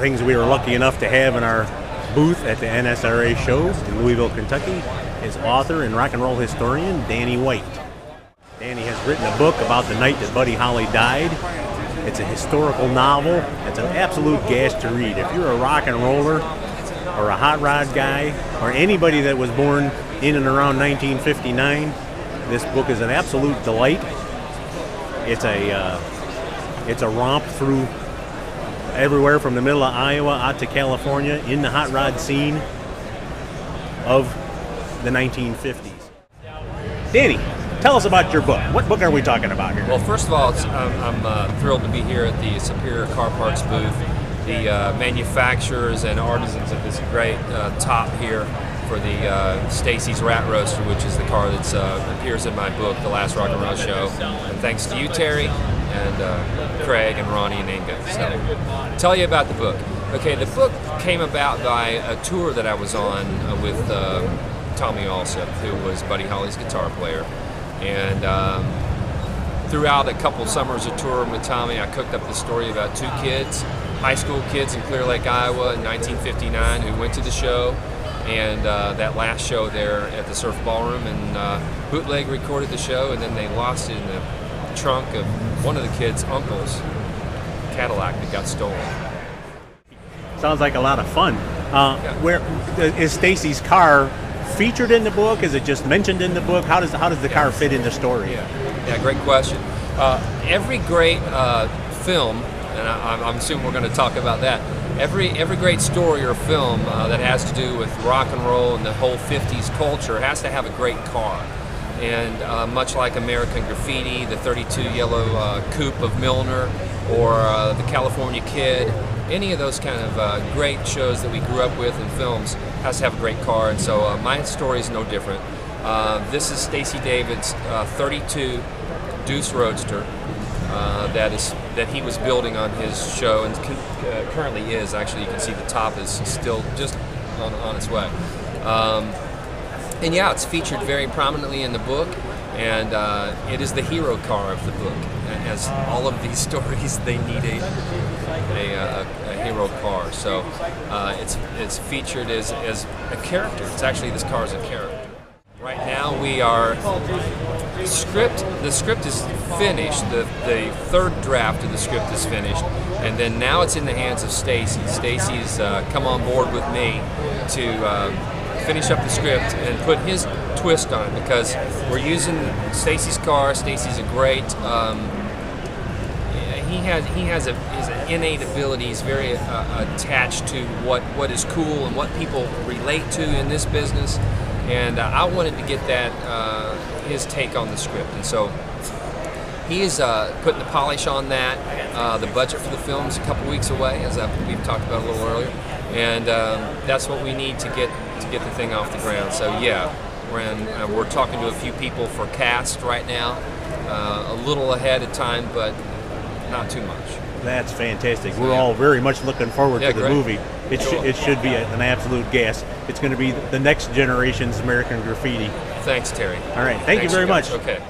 things we were lucky enough to have in our booth at the NSRA show in Louisville, Kentucky is author and rock and roll historian Danny White. Danny has written a book about the night that Buddy Holly died. It's a historical novel. It's an absolute gas to read. If you're a rock and roller or a hot rod guy or anybody that was born in and around 1959, this book is an absolute delight. It's a romp through everywhere from the middle of Iowa out to California in the hot rod scene of the 1950s. Danny, tell us about your book. What book are we talking about here? Well, first of all, I'm thrilled to be here at the Superior Car Parts booth. The manufacturers and artisans of this great top here for the Stacey's Rat Roadster, which is the car that appears in my book, The Last Rock and Roll Show. And thanks to you, Terry, and Craig, and Ronnie, and Inga. So, tell you about the book. Okay, the book came about by a tour that I was on with Tommy Alsop, who was Buddy Holly's guitar player. And throughout a couple summers of touring with Tommy, I cooked up the story about two kids, high school kids in Clear Lake, Iowa in 1959 who went to the show, and that last show there at the Surf Ballroom, and Bootleg recorded the show, and then they lost it in the trunk of one of the kids' uncle's Cadillac that got stolen. Sounds like a lot of fun. Where is Stacey's car featured in the book? Is it just mentioned in the book? How does the car fit in the story? Yeah, great question. Every great film, and I'm assuming we're going to talk about that. Every great story or film that has to do with rock and roll and the whole 50s culture has to have a great car. And much like American Graffiti, the 32 yellow coupe of Milner, or the California Kid, any of those kind of great shows that we grew up with in films has to have a great car. And so my story is no different. This is Stacey David's 32 Deuce Roadster that he was building on his show, and currently is. Actually, you can see the top is still just on its way. And yeah, it's featured very prominently in the book, and it is the hero car of the book. As all of these stories, they need a hero car. So it's featured as a character. It's actually, this car is a character. Right now we are the script is finished. The third draft of the script is finished, and then now it's in the hands of Stacey. Stacey's come on board with me to finish up the script and put his twist on it, because we're using Stacey's car. Stacey's a great he has his innate ability. He's very attached to what is cool and what people relate to in this business, and I wanted to get that his take on the script, and so he's putting the polish on that. The budget for the film is a couple weeks away, as we've talked about a little earlier, and that's what we need to get the thing off the ground. So yeah, we're talking to a few people for cast right now, a little ahead of time, but not too much. That's fantastic. We're all very much looking forward to the movie. It should be an absolute gas. It's going to be the next generation's American Graffiti. Thanks, Terry. All right. Thanks you very much. Okay.